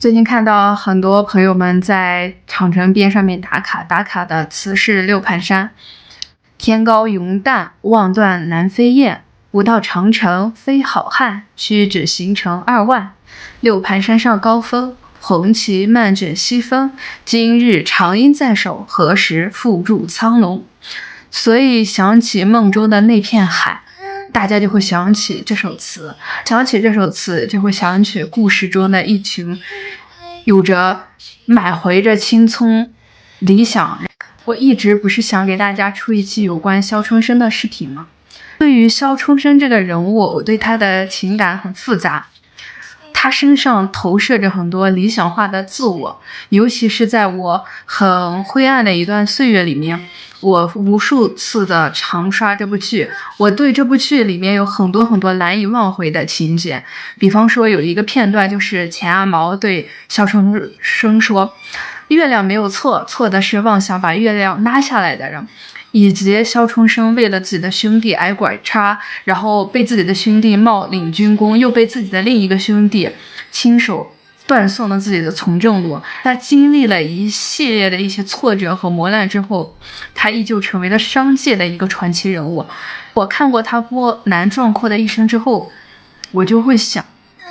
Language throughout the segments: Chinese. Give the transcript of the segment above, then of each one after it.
最近看到很多朋友们在长城边上面打卡，打卡的词是六盘山。天高云淡，望断南飞雁。不到长城非好汉，屈指行程2万。六盘山上高峰，红旗漫卷西风。今日长鹰在手，何时复驻苍龙？所以想起梦中的那片海，大家就会想起这首词，想起这首词就会想起故事中的一群有着满怀着青葱理想。我一直不是想给大家出一期有关肖春生的视频吗？对于肖春生这个人物，我对他的情感很复杂，他身上投射着很多理想化的自我，尤其是在我很灰暗的一段岁月里面，我无数次的常刷这部剧，我对这部剧里面有很多难以忘怀的情节。比方说有一个片段，就是钱阿毛对肖春生说，月亮没有错，错的是妄想把月亮拉下来的人。以及肖春生为了自己的兄弟挨拐叉，然后被自己的兄弟冒领军功，又被自己的另一个兄弟亲手断送了自己的从政路。他经历了一系列的一些挫折和磨难之后，他依旧成为了商界的一个传奇人物。我看过他波澜壮阔的一生之后，我就会想，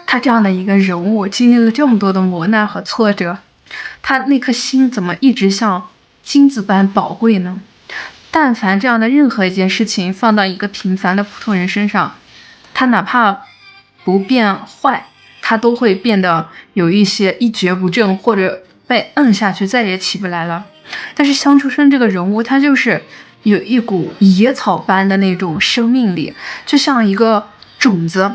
他这样的一个人物经历了这么多的磨难和挫折，他那颗心怎么一直像金子般宝贵呢？但凡这样的任何一件事情放到一个平凡的普通人身上，他哪怕不变坏，他都会变得有一些一蹶不振，或者被摁下去再也起不来了。但是肖春生这个人物，他就是有一股野草般的那种生命力，就像一个种子，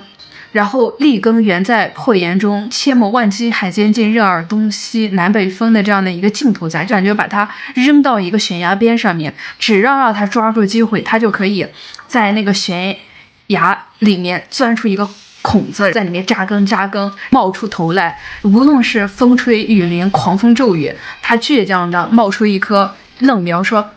然后立根源在破岩中，千磨万击，海间尽，任尔东西南北风的这样的一个劲头在，感觉把它扔到一个悬崖边上面，只要让他抓住机会，他就可以在那个悬崖里面钻出一个孔子，在里面扎根冒出头来。无论是风吹雨淋狂风骤雨，他倔强的冒出一颗嫩苗，说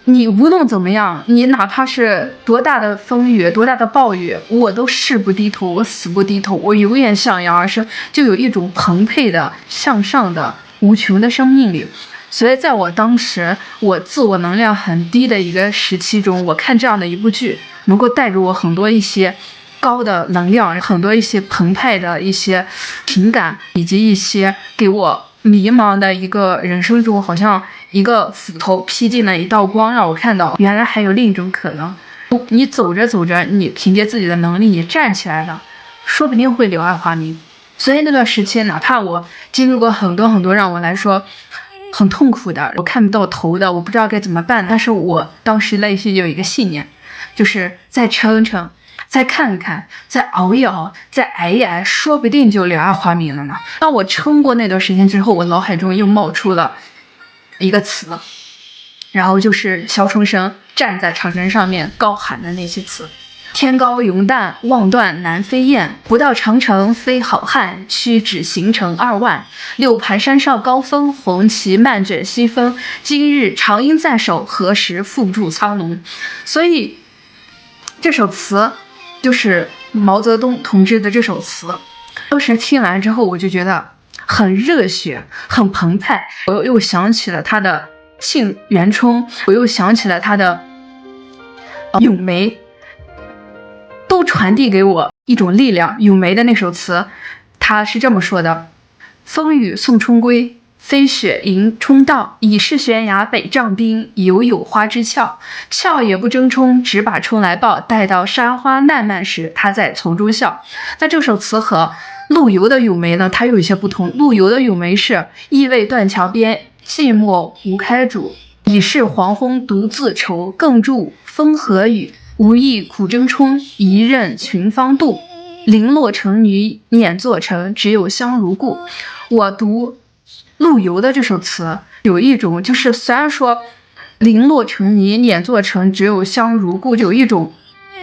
你无论怎么样，你哪怕是多大的风雨，多大的暴雨，我都誓不低头，我死不低头，我永远向阳而生，就有一种澎湃的向上的无穷的生命力。所以在我当时我自我能量很低的一个时期中，我看这样的一部剧，能够带给我很多一些高的能量，很多一些澎湃的一些情感，以及一些给我迷茫的一个人生中，好像一个斧头劈进了一道光，让我看到原来还有另一种可能。你走着走着，你凭借自己的能力你站起来了，说不定会柳暗花明。所以那段时期，哪怕我经历过很多让我来说很痛苦的，我看不到头的，我不知道该怎么办，但是我当时内心有一个信念，就是再撑撑，再看看，再熬一熬，再挨一挨，说不定就柳暗花明了呢。当我撑过那段时间之后，我脑海中又冒出了一个词，然后就是肖春生站在长城上面高喊的那些词：天高云淡，望断南飞雁。不到长城非好汉，屈指行程2万。六盘山上高峰，红旗漫卷西风。今日长鹰在手，何时复驻苍龙？所以这首词就是毛泽东同志的这首词，当时听完之后，我就觉得很热血，很澎湃。我又想起了他的沁园春，我又想起了他的咏梅，都传递给我一种力量。咏梅的那首词，他是这么说的：风雨送春归，飞雪迎春到。已是悬崖北丈冰，犹有花枝俏。俏也不争春，只把春来报。待到山花烂漫时，他在丛中笑。那这首词和陆游的咏梅呢，它有一些不同。陆游的咏梅是意味断桥边，寂寞无开主。已是黄昏独自愁，更著风和雨。无意苦争春，一任群芳妒。零落成泥碾作尘，只有香如故。我读陆游的这首词，有一种就是虽然说零落成泥碾作尘，只有香如故，就有一种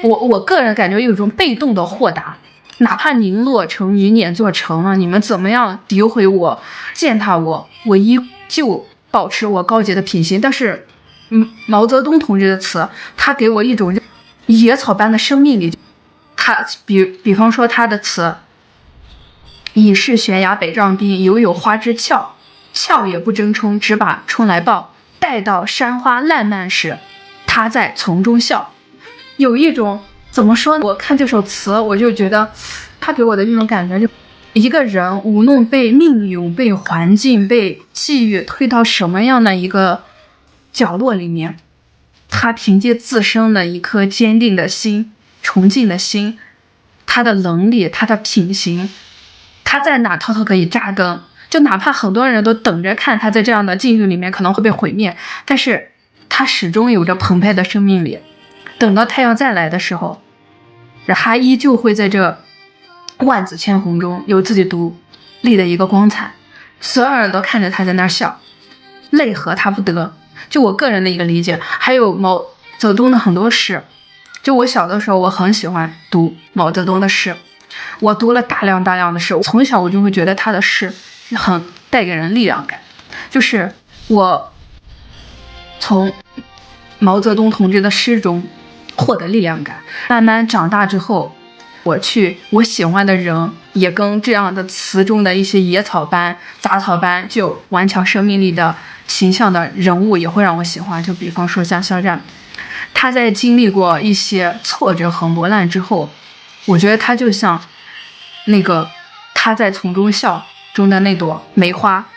我个人感觉有一种被动的豁达。哪怕零落成泥碾作尘了，你们怎么样诋毁我、践踏我，我依旧保持我高洁的品行。但是毛泽东同志的词，他给我一种野草般的生命力。他比方说他的词：已是悬崖北丈冰，犹有花枝俏。俏也不争冲，只把冲来报。待到山花烂漫时，他在丛中笑。有一种怎么说呢？我看这首词，我就觉得他给我的那种感觉，就一个人无论被命运、被环境、被际遇推到什么样的一个角落里面，他凭借自身的一颗坚定的心、崇敬的心，他的能力、他的品行，他在哪他都可以扎根。就哪怕很多人都等着看他在这样的境遇里面可能会被毁灭，但是他始终有着澎湃的生命力。等到太阳再来的时候，他依旧会在这万紫千红中有自己独立的一个光彩。所有人都看着他在那儿笑，泪何他不得。就我个人的一个理解，还有毛泽东的很多诗，就我小的时候我很喜欢读毛泽东的诗，我读了大量的诗，从小我就会觉得他的诗很带给人力量感。就是我从毛泽东同志的诗中获得力量感，慢慢长大之后，我喜欢的人也跟这样的词中的一些野草般、杂草般具有顽强生命力的形象的人物也会让我喜欢。就比方说像肖战，他在经历过一些挫折和磨难之后，我觉得他就像那个他在丛中笑中的那朵梅花，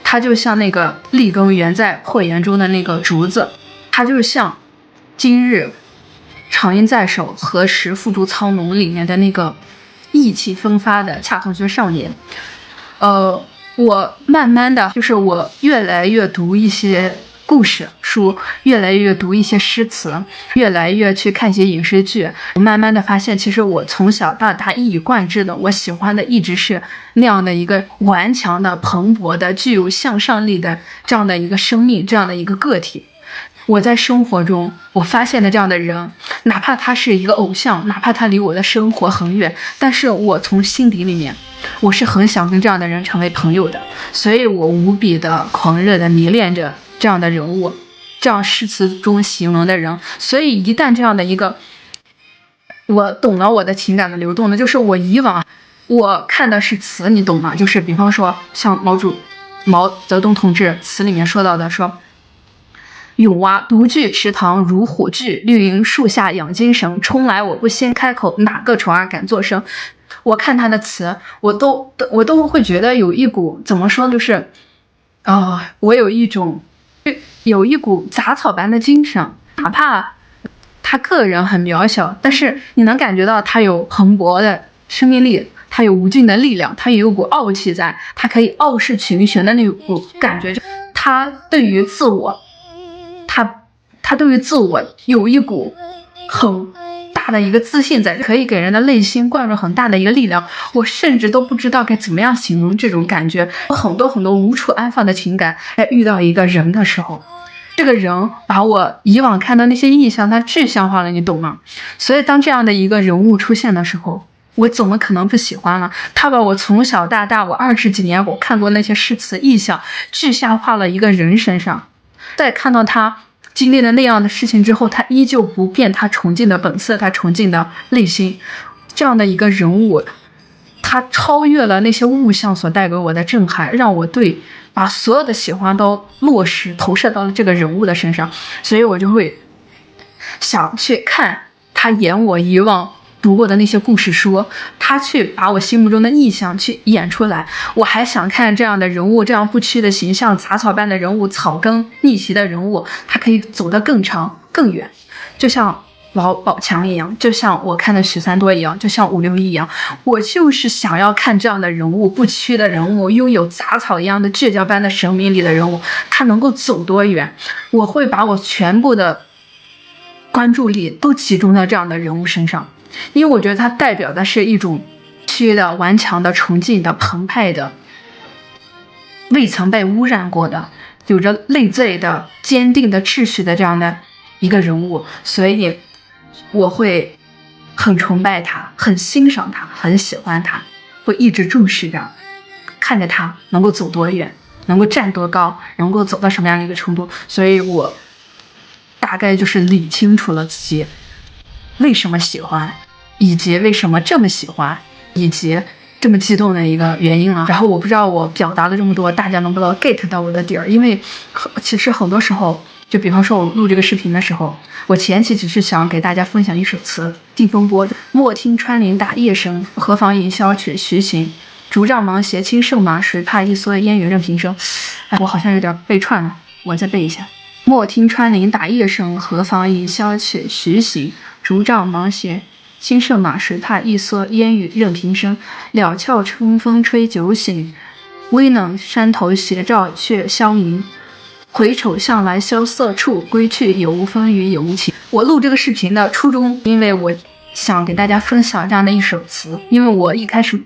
他就像那个立根原在破岩中的那个竹子，他就像今日长音在手，何时付诸苍穹里面的那个意气风发的恰同学少年。我慢慢的就是我越来越读一些故事书，越来越读一些诗词，越来越去看一些影视剧，我慢慢的发现，其实我从小到大一以贯之的，我喜欢的一直是那样的一个顽强的、蓬勃的、具有向上力的这样的一个生命，这样的一个个体。我在生活中我发现的这样的人，哪怕他是一个偶像，哪怕他离我的生活很远，但是我从心底里面我是很想跟这样的人成为朋友的，所以我无比的狂热的迷恋着这样的人物，这样诗词中形容的人。所以一旦这样的一个我懂了我的情感的流动呢，就是我以往我看的是词，你懂吗？就是比方说像毛泽东同志词里面说到的，说咏蛙独具池塘如虎踞，绿荫树下养精神。冲来我不先开口，哪个虫儿敢作声？我看他的词，我都会觉得有一股怎么说，就是我有一股杂草般的精神，哪怕他个人很渺小，但是你能感觉到他有蓬勃的生命力，他有无尽的力量，他有一股傲气在，他可以傲视群雄的那股感觉。他对于自我，他对于自我有一股很大的一个自信在，可以给人的内心灌入很大的一个力量。我甚至都不知道该怎么样形容这种感觉，有很多无处安放的情感，在遇到一个人的时候，这个人把我以往看到那些意象他具象化了，你懂吗？所以当这样的一个人物出现的时候，我怎么可能不喜欢了？他把我从小到大我20几年我看过那些诗词意象具象化了一个人身上，在看到他经历了那样的事情之后，他依旧不变他崇敬的本色，他崇敬的内心。这样的一个人物，他超越了那些物象所带给我的震撼，让我把所有的喜欢都落实投射到了这个人物的身上。所以我就会想去看他演我以往读过的那些故事书，他去把我心目中的意象去演出来。我还想看这样的人物，这样不屈的形象，杂草般的人物，草根逆袭的人物，他可以走得更长更远，就像王宝强一样，就像我看的许三多一样，就像561一样。我就是想要看这样的人物，不屈的人物，拥有杂草一样的倔强般的生命力的人物，他能够走多远。我会把我全部的关注力都集中在这样的人物身上，因为我觉得它代表的是一种屈的、顽强的、崇敬的、澎湃的、未曾被污染过的、有着内在的、坚定的秩序的这样的一个人物。所以我会很崇拜他，很欣赏他，很喜欢他，会一直注视着，看着他能够走多远，能够站多高，能够走到什么样的一个程度。所以我大概就是理清楚了自己为什么喜欢，以及为什么这么喜欢，以及这么激动的一个原因了。然后我不知道我表达了这么多，大家能不能 get 到我的点儿？因为其实很多时候，就比方说我录这个视频的时候，我前期只是想给大家分享一首词《定风波》，莫听穿林打叶声，何妨吟啸且徐行。竹杖芒鞋轻胜马，谁怕一蓑烟雨任平生。哎，我好像有点背串了，我再背一下。莫听穿林打叶声，何妨吟啸且徐行。竹杖芒鞋轻胜马，谁怕一蓑烟雨任平生。了翘春风吹酒醒，微冷山头斜照却相迎。回首向来萧瑟处，归去有无风雨有无晴。我录这个视频的初衷，因为我想给大家分享这样的一首词。因为我一开始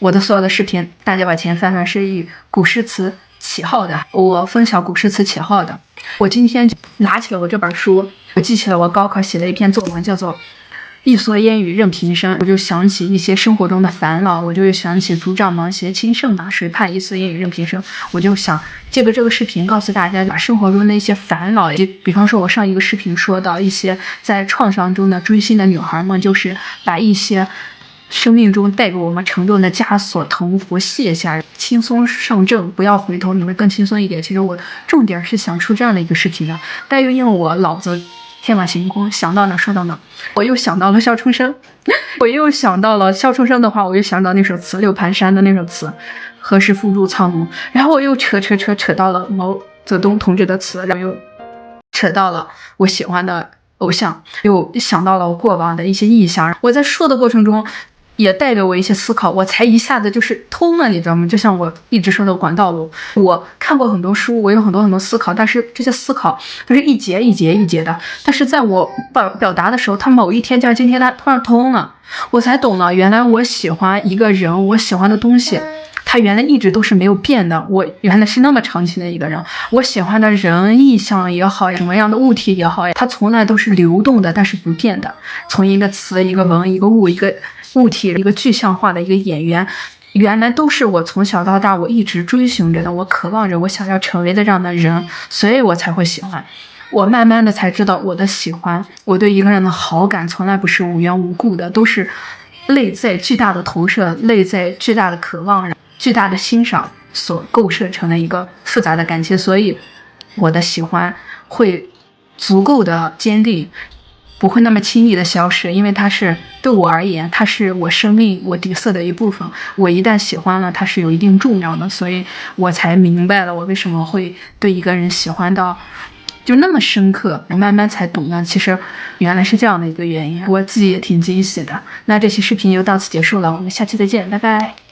我的所有的视频，大家把前翻翻是以古诗词起号的，我分享古诗词起号的。我今天就拿起了我这本书，我记起了我高考写的一篇作文，叫做一蓑烟雨任平生。我就想起一些生活中的烦恼，我就想起竹杖芒鞋轻胜马，谁怕一蓑烟雨任平生。我就想借个这个视频告诉大家，把生活中的一些烦恼，比方说我上一个视频说到一些在创伤中的追星的女孩们，就是把一些生命中带给我们沉重的枷锁藤壶卸下，轻松上阵，不要回头，你会更轻松一点。其实我重点是想出这样的一个视频的，但又因为我脑子天马行空，想到哪说到哪，我又想到了笑春生，我又想到了笑春生的话，我又想到那首词六盘山的那首词，何时复入苍梧，然后我又扯到了毛泽东同志的词，然后又扯到了我喜欢的偶像，又想到了我过往的一些意象。我在说的过程中也带给我一些思考，我才一下子就是通了，你知道吗？就像我一直说的管道路，我看过很多书，我有很多思考，但是这些思考都是一节一节的，但是在我表达的时候，它某一天像今天它突然通了，我才懂了，原来我喜欢一个人，我喜欢的东西它原来一直都是没有变的，我原来是那么长期的一个人，我喜欢的人意象也好，什么样的物体也好，它从来都是流动的，但是不变的。从一个词、一个文、一个物、一个物体、一个具象化的一个演员，原来都是我从小到大我一直追寻着的，我渴望着，我想要成为的这样的人，所以我才会喜欢。我慢慢的才知道，我的喜欢，我对一个人的好感，从来不是无缘无故的，都是内在巨大的投射，内在巨大的渴望，巨大的欣赏所构设成的一个复杂的感情。所以我的喜欢会足够的坚定，不会那么轻易的消失，因为它是对我而言，它是我生命我底色的一部分，我一旦喜欢了，它是有一定重量的，所以我才明白了我为什么会对一个人喜欢到就那么深刻，我慢慢才懂了，其实原来是这样的一个原因，我自己也挺惊喜的。那这期视频就到此结束了，我们下期再见，拜拜。